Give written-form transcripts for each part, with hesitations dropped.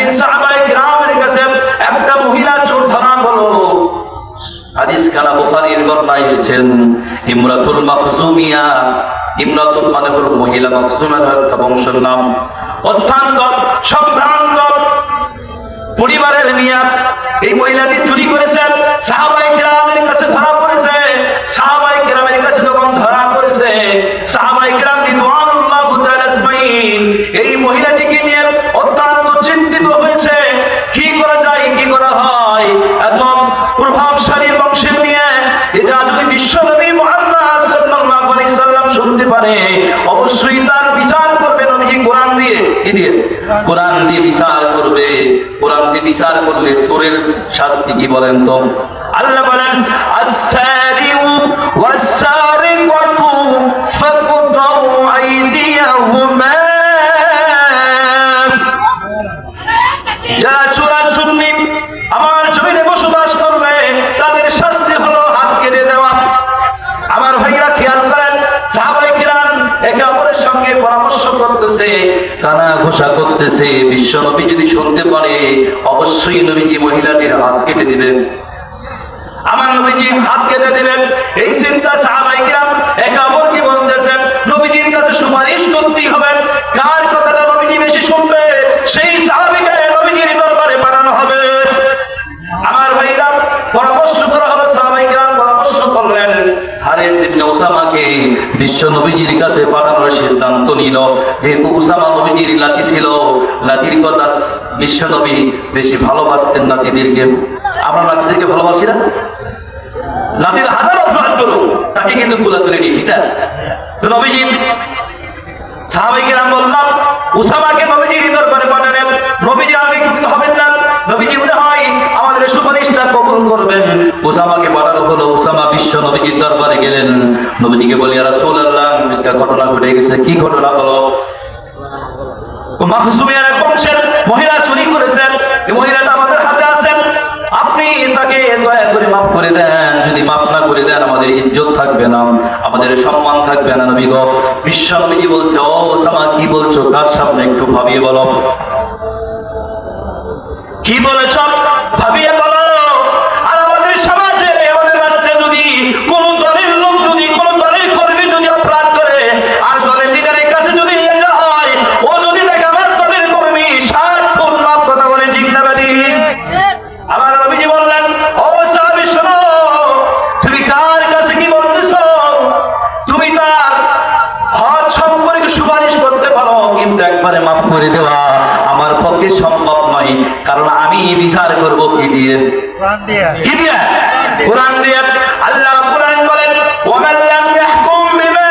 একদিন সাহাবায়ে কিরামের কাছে একটা মহিলা চোর ধরা হলো। হাদিস খানা বুখারীর বর্ণনায় এসেছেন, ইমরাতুল মাখজুমিয়া, ইমরাতুল মানে হলো মহিলা, মাখজুমের একটা বংশের নাম। অত্যন্ত সম্ভ্রান্ত পরিবারের মেয়ে। এই মহিলাটি চুরি করেছেন, সাহাবায়ে কিরামের কাছে ধরা পড়েছে। সাহাবায়ে কিরামের কাছে যখন ধরা পড়েছে, সাহাবায়ে কিরাম রিদওয়ানুল্লাহি তাআলা আজমাইন এই মহিলাটিকে নিয়ে অত্যন্ত চিন্তিত হয়েছে। কি করা যায়, কি করা হয়? এত প্রভাবশালী বংশের মেয়ে, এটা যদি বিশ্বনবী মুহাম্মদ সাল্লাল্লাহু আলাইহি সাল্লাম শুনতে পারে, অবশ্যই তার বিচার করবে নবীজি কোরআন দিয়ে। কি দিয়ে? কোরআন দিয়ে বিচার করবে। কোরআন দিয়ে বিচার করলে চোরের শাস্তি কি বলেন তো? আল্লাহ বলেন, আস-সারিউ ওয়াস-সারিকাতু ফাকতাউ আইদিয়াহুমা। যারা চোরাচুরি আমার জমিনে বসবাস করবে, তাদের শাস্তি হলো হাত কেটে দেওয়া। আমার ভাইরা খেয়াল করেন, সাহাবায়ে কিরাম একে অপরের সঙ্গে পরামর্শ করতেছে, কানা ঘোষা করতেছে। বিশ্ব নবী যদি শুনতে পারে, অবশ্যই নবীজি মহিলাটির হাত কেটে দিবেন। আমার নবীজি হাত কেটে দিবেন, এই চিন্তা সাহাবায়ে কিরাম একে অপরকে বলতেছেন। নবীজির কাছে সুপারিশ করতেই হবে। কার কথাটা নবীজি বেশি শুনবে, সেই সাহাবীকে নবীজির দরবারে পাঠানো হবে। আমার ভাইরা পরামর্শ করা হলো, সাহাবায়ে কিরাম পরামর্শ করলেন, হারিস ইবনে উসামাকে বিশ্ব নবীজির কাছে পাঠানোর সিদ্ধান্ত নিল। যেহেতু উসামা নবীজির লাতি ছিল, লাতির কথা বিশ্ব নবী বেশি ভালোবাসতেন নাতিদেরকে। আমরা নাতিদেরকে ভালোবাসি না? নাতির হাজার অপরাধ করো, তাকে কিন্তু গুলা তুলে নিই, ঠিক না? তো নবীজি সাহাবায়ে কিরাম বললাম, উসামাকে নবীজির দরবারে পাঠালেন। নবীজি আগে হবেন না, নবীজি মনে হয় আমাদের সুপারিশটা কবুল করবেন। উসামাকে পাঠানো হলো। উসামা বিশ্ব নবীজির দরবারে গেলেন। নবীজিকে বলি, ইয়া রাসূলুল্লাহ, একটা ঘটনা ঘটে গেছে। কি ঘটনা বলো? মাখজুমিয়ার এক বংশের মহিলা চুরি করেছেন। এই মহিলাটা আমাদের হাতে আছেন, আপনি তাকে দয়া করে মাফ করে দেন। যদি মাফ না করে দেন, আমাদের ইজ্জত থাকবে না, আমাদের সম্মান থাকবে না। নবী গো, বিশ্ব নবীজি বলছে, ও উসামা, কি বলছো? কার সামনে একটু ভাবিয়ে বলো। কি বলেছ ভাবিয়ে বলো। আর আমাদের সমাজে, আমাদের রাষ্ট্রে যদি কোন দলের লোক, যদি কোন দলের কর্মী যদি অপরাধ করে, আর দলের লিডারের কাছে যদি নিয়ে যাওয়া হয়, ও যদি দেখে আমার দলের কর্মী, 60 খুন মাফ, কথা বলে ঠিক না বেটি? আমার নবীজি বললেন, ও সাহাবী শোনো, তুমি কার কাছে কি বলতেছো? তুমি তার হজ সম্পর্কে সুপারিশ করতে পারো, কিন্তু একবারে মাফ করে দেওয়া আমার পক্ষে সম্ভব নয়। কারণ আমি বিচার করব কি দিয়ে? কোরআন দিয়ে। কি দিয়ে? কোরআন দিয়ে। আল্লাহ রাব্বুল আলামিন বলেন, ওয়ামান লাম ইয়াহকুম বিমা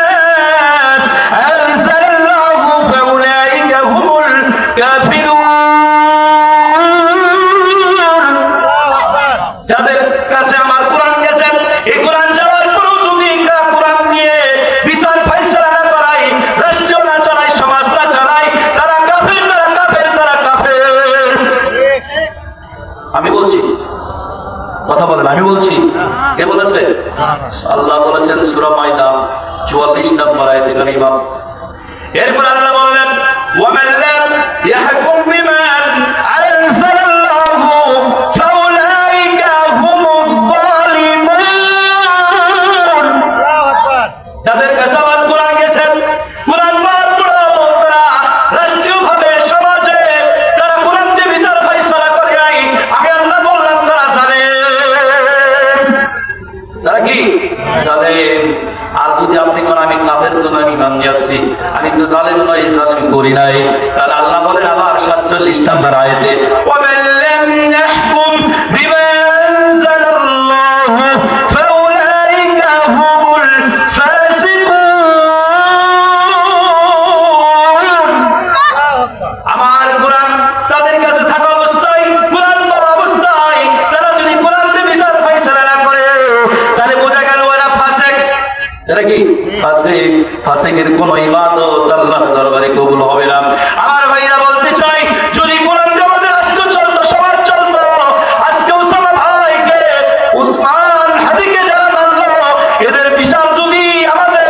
আনজালাল্লাহু ফাউলাইকা হুমুল কাফিরুন। যাদের কাছে আমার কোরআন গেছে, এই কোরআন যাওয়ার পরেও যদি কোরআন দিয়ে বিচার ফয়সালা না করায়, রাষ্ট্র না চালায়, সমাজ না চালায়, তারা কাফের, তারা কাফের, তারা কাফের। আমি বলছি, কথা বলেন, আমি বলছি। কে বলেছে? আল্লাহ বলেছেন সূরা মাইদা 44 নম্বর আয়াতে কারিমা। এরপর আল্লাহ বললেন, ওয়ামান লাম ইয়াহকুম বিমা আনজালাল্লাহু ফাউলাইকা হুমুয যালিমুন। আল্লাহু আকবার। যাদের কাছে আমার কোরআন গেছে, কোরআন পাঠ করো, তারা রাষ্ট্রীয়ভাবে সমাজে তারা কোরআন দিয়ে বিচার ফয়সালা করে নাই, আমি আল্লাহ বললাম তারা জালেম। তারা কি? জালেম। আর যদি আপনি কোন আমি কাফের, তো আমি মানি আছি, আমি তো জালেম নই, জালেম করি নাই, তাহলে আল্লাহ বলেন আবার 47 নম্বর আয়াতে, ওয়ামান লাম ইয়াহকুম বিমা আনজালাল্লাহু ফাউলাইকা হুমুল ফাসিকুন। আমার কোরআন তাদের কাছে থাকা অবস্থায়, কোরআন পড়া অবস্থায় তারা যদি কোরআন দিয়ে বিচার ফয়সালা না করে, তাহলে বোঝা গেল এরা ফাসিক। এরা কি? ফাসিক। ফাসিকের কোন ইবাদত আল্লাহর দরবারে কবুল হবে না। আমার ভাইরা বলতে চাই, যদি কোরআন দিয়ে আমাদের রাষ্ট্র চলতো, সমাজ চলতো, আজকে উসামা ভাইকে, উসমান হাদিকে যারা মারলো, এদের বিচার যদি আমাদের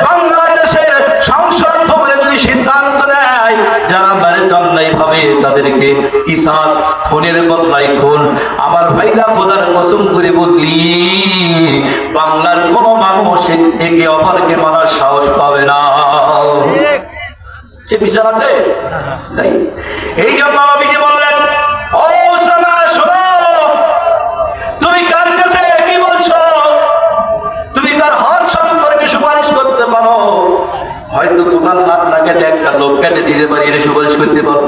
বাংলাদেশের সংসদ ভবনে যদি সিদ্ধান্ত নেয়, যারা মারেছে অন্যায় ভাবে, তাদেরকে কিসাস, খুনের বদলায় খুন। আমার ভাইরা খোদার কসম করে বললি বাংলার কোন মানুষ একে অপরকে মারার সাহস পাবে না। সে বিচার আছে তাই এই জন্য নবীজি বললেন, ও উসামা শোনো, তুমি কার কাছে কি বলছো? তুমি তার হাত সম্পর্কে সুপারিশ করতে পারো, হয়তো তোমার হাত না কেটে একটা লোক কেটে দিতে পারি, এটা সুপারিশ করতে পারো,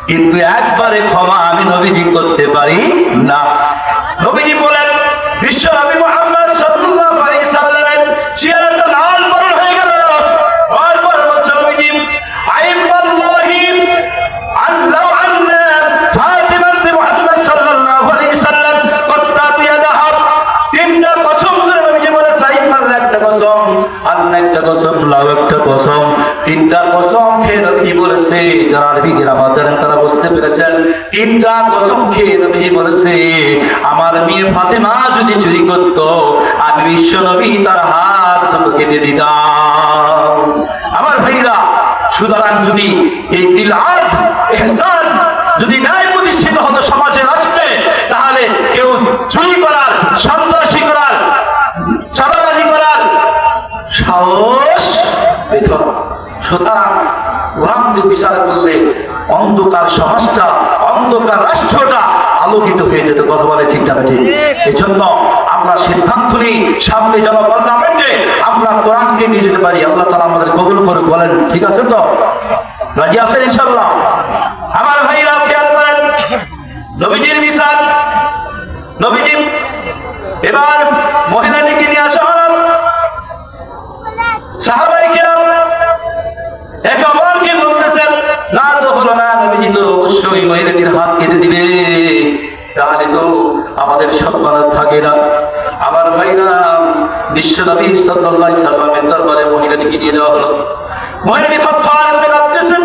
কিন্তু একবারে ক্ষমা আমি নবীজি করতে পারি না। নবীজি বলেন, বিশ্ব নবী মুহাম্মদ সাল্লাল্লাহু আলাইহি সাল্লামের চেহারাটা লাল বরণ হয়ে গেল। বারবার বলছে নবীজি, আইমাল্লাহি আল্লাহু আন্না ফাতিমা বিনতে মুহাম্মদ সাল্লাল্লাহু আলাইহি সাল্লাম কত্তাত ইয়াদাহা। তিনটা কসম করে নবীজি বলে, আইমাল্লাহ একটা কসম, আন্না একটা কসম, লাউ একটা কসম। তিনটা কসম খেয়ে নবীজি বলেছে, যারা আরবি গ্রামার জানেন তারা বুঝতে পেরেছেন। তিনটা কসম খেয়ে নবীজি বলেছে, আমার মেয়ে ফাতেমা যদি চুরি করত আমি বিশ্ব নবী তার হাত দুটো কেটে দিতাম। আমার ভাইরা, সুতরাং যদি এই বিল আদল ইহসান যদি ন্যায় প্রতিষ্ঠিত হতো সমাজে, রাষ্ট্রে, তাহলে কেউ চুরি করার, সন্ত্রাসী করার, চাঁদাবাজি করার সাহস পেত না। সুতরাং কোরআন দিয়ে বিচার করলে অন্ধকার সমাজটা, অন্ধকার রাষ্ট্রটা আলোকিত হয়ে যেত। কথা বলে ঠিক না ঠিক? এই জন্য আমরা সিদ্ধান্ত নিই সামনে যেন পার্লামেন্টে আমরা কোরআনকে নিয়ে যেতে পারি। আল্লাহ তাআলা আমাদের কবুল করে। বলেন ঠিক আছে তো? রাজি আছেন ইনশাআল্লাহ? আমার ভাইরা খেয়াল করেন নবীজির মিসাল। নবীজি এবার মহিলাটিকে নিয়ে আসা হল। সাহাবায়ে কেরাম একে অপরকে বলতেছেন, না তো হলো না, নবীজি তো অবশ্যই মহিলাটির হাত কেটে দিবে, তাহলে তো আমাদের সম্মান থাকে না। আমার ভাইরা, বিশ্ব নবী সাল্লাল্লাহু আলাইহি সাল্লামের দরবারে মহিলাটিকে নিয়ে যাওয়া হলো। মহিলাটি থরথর করে কাঁপতেছেন,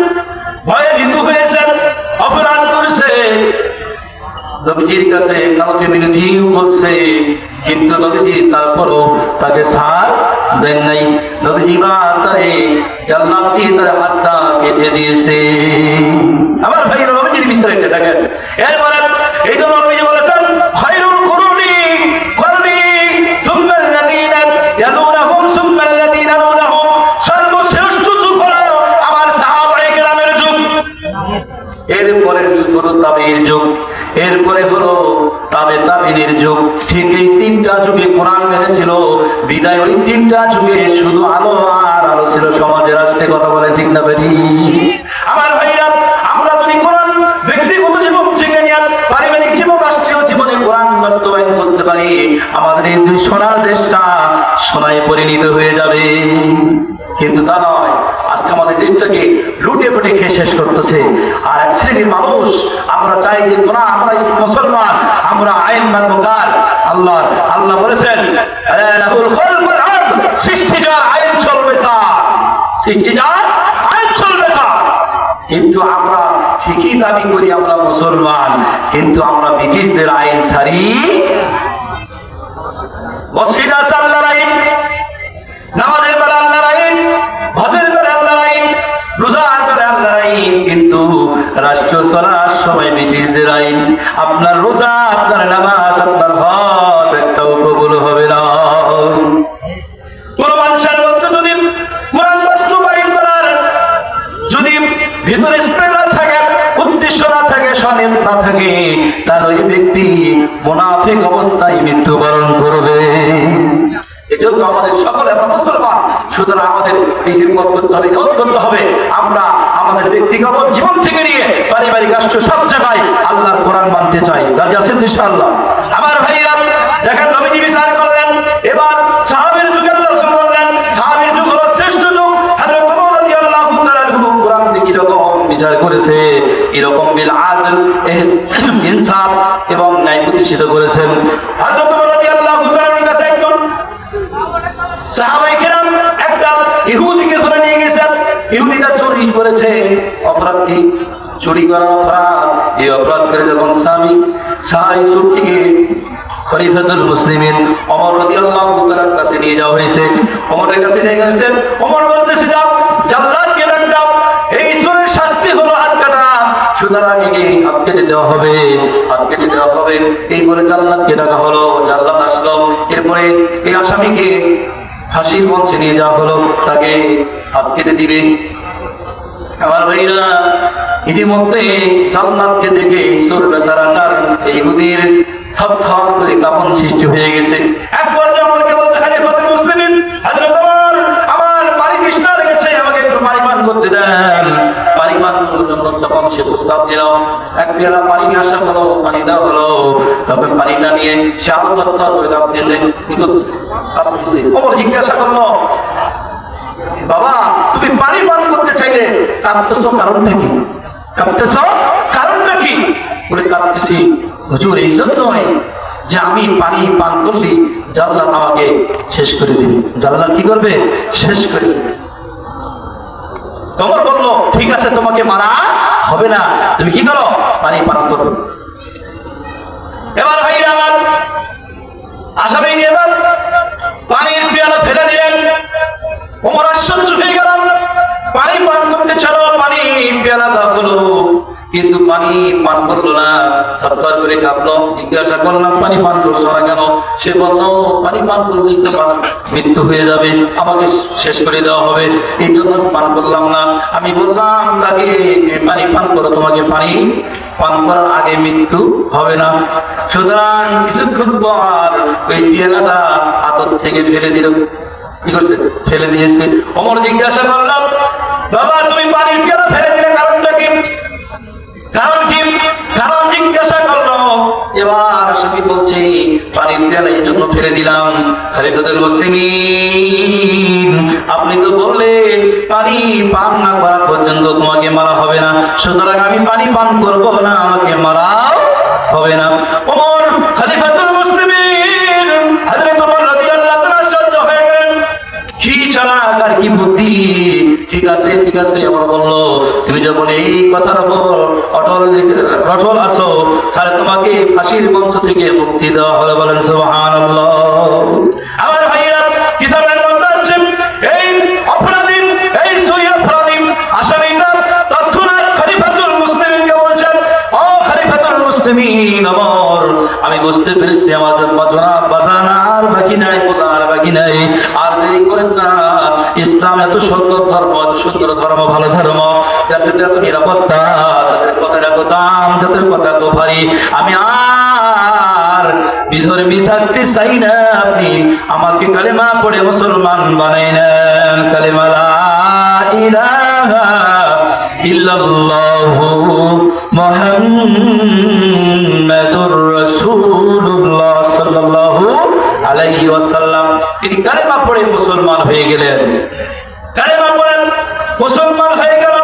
ভয়ে ভীতু হয়েছেন, অপরাধ করেছে, নবীজির কাছে কাউকে মিনতিও করছে, কিন্তু নবীজি তারপরও তাকে ছাড় দেন নাই। নবীজি বা তারে জান্নাত দিয়ে তার হাতটা কেটে দিয়েছে। আমার ভাইরা, নবীজির বিষয়টা দেখেন। এরপরে এই জন্য নবীজি বলেছেন, খায়রুল কুরুনি করনি সুম্মা আল্লাযীনা ইয়ালুনাহুম সুম্মা আল্লাযীনা ইয়ালুনাহুম। সর্বশ্রেষ্ঠ যুগ হলো আমার সাহাবায়ে কেরামের যুগ। এরপরের যুগ হলো তাবেঈর যুগ, এরপরে হলো তাবে তাবেঈনের যুগ। ঠিক এই তিনটা যুগে কোরআন মেনেছিল বিদায়। ওই তিনটা যুগে শুধু আলো আর আলো ছিল সমাজের রাস্তায়। কথা বলে ঠিক না বেরি? আমার ভাইরা, আমরা যদি কোরআন ব্যক্তিগত জীবন থেকে নিয়ে পারিবারিক জীবন, রাষ্ট্রীয় জীবনে কোরআন বাস্তবায়ন করতে পারি, আমাদের এই সোনার দেশটা সোনায় পরিণত হয়ে যাবে। কিন্তু তা নয়, আজকে আমাদের দেশটাকে লুটে পুটে খেয়ে শেষ করতেছে। আর এক শ্রেণীর মানুষ, আমরা চাই যে তোরা, আমরা মুসলমান, আমরা আইন মানব কার? আল্লাহর। আল্লাহ বলেছেন, লাহুল খালকুল আমর, সৃষ্টি যার আইন চলবে তার, সৃষ্টি যার আইন চলবে তার। কিন্তু আমরা ঠিকই দাবি করি আমরা মুসলমান, কিন্তু আমরা ব্রিটিশদের আইন ছাড়ি। মসজিদে আছে আল্লাহর আইন, নামাজের বেলা আল্লাহর আইন, হজের বেলা আল্লাহর আইন, রোজার বেলা আল্লাহর আইন, কিন্তু রাষ্ট্র চলার সময় ব্রিটিশদের আইন। আপনার রোজা, আপনার নামাজ, আপনার হজ একটাও কবুল হবে না। কোন মানুষের মধ্যে যদি কোরআন বাস্তবায়ন করার যদি ভিতরে স্প্রেড না থাকে, উদ্দেশ্য না থাকে, সনিয়ত না থাকে, তাহলে ওই ব্যক্তি মুনাফিক অবস্থায় মৃত্যুবরণ করবে। এজন্য আমাদের সকলে আমরা মুসলমান, সুতরাং আমাদের এই হিম্মত করতে হবে, করতে হবে। আমরা আমাদের ব্যক্তিগত জীবন থেকে নিয়ে পারিবারিক রাষ্ট্র সব জায়গায় আল্লাহর কোরআন মানতে চাই। রাজি আছেন ইনশাআল্লাহ? আমার ভাইরা দেখেন, নবীজি বিচার করলেন। এবার সাহাবীর যুগে আল্লাহ রাসূল বললেন, সাহাবীর যুগ হলো শ্রেষ্ঠ যুগ। হযরত ওমর রাদিয়াল্লাহু তাআলা আনহু কোরআন দিয়ে কিরকম বিচার করেছে, এরকম বিল আদল ইনসাফ এবং ন্যায় প্রতিষ্ঠিত করেছেন। হযরত ওমর রাদিয়াল্লাহু তাআলার কাছে একজন সাহাবায়ে কেরাম একটা ইহুদিকে ধরে নিয়ে গেছেন। ইহুদিটা চুরি করেছে, অপরাধ কি? চুরি করা অপরাধ। এই অপরাধ করে যখন স্বামী চুরিকে খলিফাতুল মুসলিমিন ওমর রাদিয়াল্লাহু তাআলার কাছে নিয়ে যাওয়া হয়েছে। ওমরের কাছে নিয়ে গেছেন। ওমর বলতেছে, যাও জাল্লাদকে ডাক দাও, এই চোরের শাস্তি হলো হাত কাটা, সুতরাং একে হাত কেটে দেওয়া হবে, হাত কেটে দেওয়া হবে। এই বলে জাল্লাদকে ডাকা হলো, জাল্লাদ আসলো। এরপরে এই আসামিকে ফাঁসির মঞ্চে নিয়ে যাওয়া হলো, তাকে হাত কেটে দিবে। আমার ভাইরা, ইতিমধ্যে জাল্লাদকে দেখে ঈশ্বর বেচারাটার এই ইহুদির থরথর করে কাঁপন সৃষ্টি হয়ে গেছে। একবার আমাকে বলছে, খলিফাতুল মুসলিমিন, হযরত ওমর, আমার পানি তৃষ্ণা লেগেছে, আমাকে একটু পানি পান করতে দেন। পানি পান করার জন্য যখন সে প্রস্তাব দিল, এক পেয়ালা পানি নিয়ে আসা হলো, পানি দেওয়া হলো। তখন পানিটা নিয়ে সে আরো থরথর করে কাঁপতেছে। কি করতেছে? কাঁপতেছে। ওমর জিজ্ঞাসা করলো, বাবা, তুমি পানি পান করতে চাইলে কাঁপতেছো কারণটা কি? কাঁপতেছো কারণটা কি? বলে, কাঁপতেছি হুজুর এই জন্যই যে আমি পানি পান করলে জাল্লাদ আমাকে শেষ করে দিবে। জাল্লাদ কি করবে? শেষ করে দিবে। ওমর বলল, ঠিক আছে, তোমাকে মারা হবে না, তুমি কি করো? পানি পান করো। এবার ভাইরা আমার, আসামি নিয়ে এবার পানির পেয়ালা ফেলে দিলেন। ওমর আশ্চর্য হয়ে গেল, পানি পান করতে ছাড়ো, পানি পেয়ালা দেওয়া হলো, কিন্তু পানি পান করলো না, থরথর করে কাঁপলো। জিজ্ঞাসা করলাম, পানি পান করছো না কেন? সে বললো, পানি পান করলেই তো মৃত্যু হয়ে যাবে, আমাকে শেষ করে দেওয়া হবে, এই জন্য পান করলাম না। আমি বললাম তাকে, পানি পান করো, তোমাকে পানি পান করার আগে মৃত্যু হবে না। সুতরাং কিছুক্ষণ পর ওই পেয়ালাটা হাত থেকে ফেলে দিল। কি করছে? ফেলে দিয়েছে। ওমর জিজ্ঞাসা করলাম, বাবা, তুমি পানির পেয়ালা ফেলে দিলে কারণটা কি? কারণ কি? কারণ জিজ্ঞাসা করলো। এবার আসামি বলছে, পানির পেয়ালা এই জন্য ফেলে দিলাম, খলিফাতুল মুসলিমিন, আপনি তো বললেন পানি পান না করা পর্যন্ত তোমাকে মারা হবে না, সুতরাং আমি পানি পান করবো না, আমাকে মারা হবে না। ওমর খলিফাতুল মুসলিমিন হযরত ওমর রাদিয়াল্লাহু তাআলা সহ্য হয়ে গেলেন। কি চালাক আর কি বুদ্ধি! ঠিক আছে, ঠিক আছে। ওমর বললো, তুমি যখন এই কথার উপর অটল আছো, তাহলে তোমাকে ফাঁসির মঞ্চ থেকে মুক্তি দেওয়া হলো। বলেন সুবহানাল্লাহ। আমার ভাইরা, কিতাবের মধ্যে আছে, এই অপরাধী, এই সই অপরাধী আসামিটা তৎক্ষণাৎ খলিফাতুল মুসলিমিনকে বলছেন, ও খলিফাতুল মুসলিমিন ওমর, আমি বুঝতে পেরেছি আমার বাজানা আর বাকি নাই, বোঝার বাকি নাই, আর দেরি করেন না। ইসলাম এত সুন্দর ধর্ম, এত সুন্দর ধর্ম, ভালো ধর্ম, যাদের এত নিরাপত্তা, তাদের কথাটা এত দাম, যাদের কথা এত ভারী, আমি আর বিধর্মী থাকতে চাই না। আপনি আমাকে কালেমা পড়ে মুসলমান বানাই নেন। কালেমা লা ইলাহা ইল্লাল্লাহু মুহাম্মাদুর রাসূলুল্লাহ সাল্লাল্লাহু আলাইহি ওয়াসাল্লাম, তিনি কালেমা পড়ে মুসলমান হয়ে গেলেন। কালেমা পড়ে মুসলমান হয়ে গেল,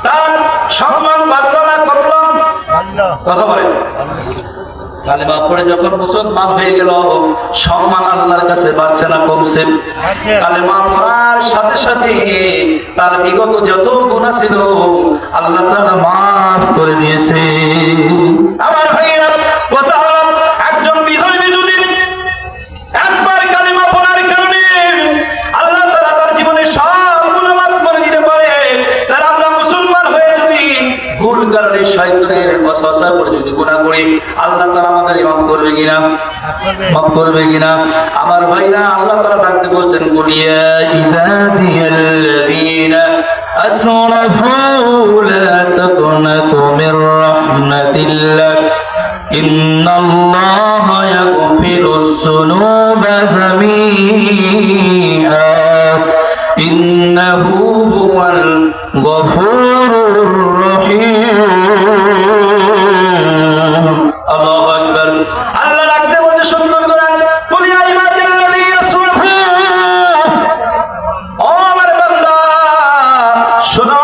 তার সম্মান বাড়লো না করলাম? কথা বলেন। কালেমা পড়ে যখন মুসলমান হয়ে গেল, সম্মান আল্লাহর কাছে বাড়ছে না কমছে? কালেমা পড়ার সাথে সাথে তার বিগত যত গুনাহ ছিল আল্লাহ তাআলা মাফ করে দিয়েছে। আমার ভাইরা, কথা হলো, একজন বিধর্মী যদি একবার কালেমা পড়ার কারণে আল্লাহ তাআলা তার জীবনে সব গুনাহ মাফ করে দিতে পারে, তার আমরা মুসলমান হয়ে যদি ভুল কারণে শয়তানের ওয়াসওয়াসা করে যদি গুনাহ করি, আল্লাহ তাআলা আমাদের মাফ করবে কিনা? মাফ করবে কিনা? আমার ভাইরা, আল্লাহ তাআলা ডাকতে বলছেন, কুলিয়া ইবাদিয়াল্লাযীনা আসরাফু লা তাকনাতু মির রাহমাতিল্লাহ ইন্নাল্লাহা ইয়াগফিরুয যুনুবা জামিআ ইন্নাহু হুয়াল গফুরুর রহিম। আল্লাহু আকবার। আল্লাহ রাখতে বলতে সুন্দর করে, কুলিয়া ইবাদিয়াল্লাযীনা আসরাফু, ও আমার বান্দা শোনো,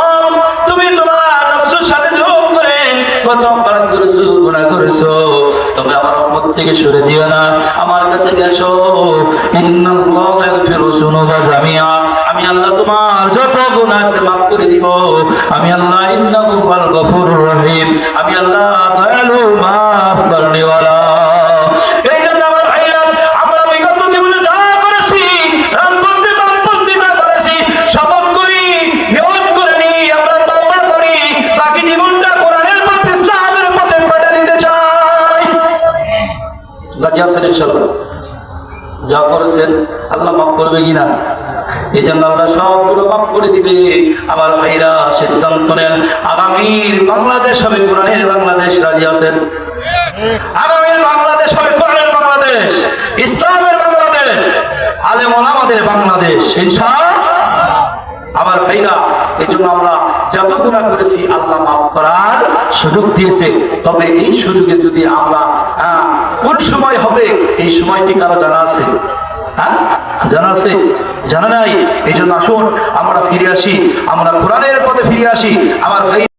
তুমি তোমার নফসের সাথে যোগ করে কত অপরাধ করেছো, গুনাহ করেছো, তুমি আমার রহমত থেকে সরে দিও না, আমার কাছে এসো। ইন্নাল্লাহা ইয়াগফিরু যুনুবা জামিআ, আমি আল্লাহ তোমার যত গুনাহ আছে মাফ করে দিব। আমি আল্লাহ ইন্নাহু হুয়াল গফুরুর রহিম, আমি আল্লাহ দয়ালু, মাফ করনেওয়ালা। এই জন্য আমার ভাইরা, আমরা বিগত জীবনে যা করেছি, রামপন্থী বামপন্থী যা করেছি, শপথ করি, নিয়ত করে নি, আমরা তওবা করি, বাকি জীবনটা কোরআনের পথে, ইসলামের পথে রাজি আছেন ইনশাআল্লাহ? যা করেছেন আল্লাহ মাফ করবে কিনা? এই জন্য আল্লাহ সবগুলো মাফ করে দিবে। আমার ভাইরা সিদ্ধান্ত নেন, আগামীর বাংলাদেশ হবে কোরআনের বাংলাদেশ। রাজি আছেন? আগামীর বাংলাদেশ হবে কোরআনের বাংলাদেশ, ইসলামের বাংলাদেশ, আলেম ওলামাদের বাংলাদেশ ইনশাআল্লাহ। আমার ভাইরা, এই জন্য আমরা যত গুনাহ করেছি আল্লাহ মাফ করার সুযোগ দিয়েছে। তবে এই সুযোগে যদি আমরা কোন সময় হবে এই সময়টি কারো জানা আছে? জানা আছে? জানা নাই? এই জন্য আসুন আমরা ফিরে আসি, আমরা কোরআনের পথে ফিরে আসি। আমার ভাই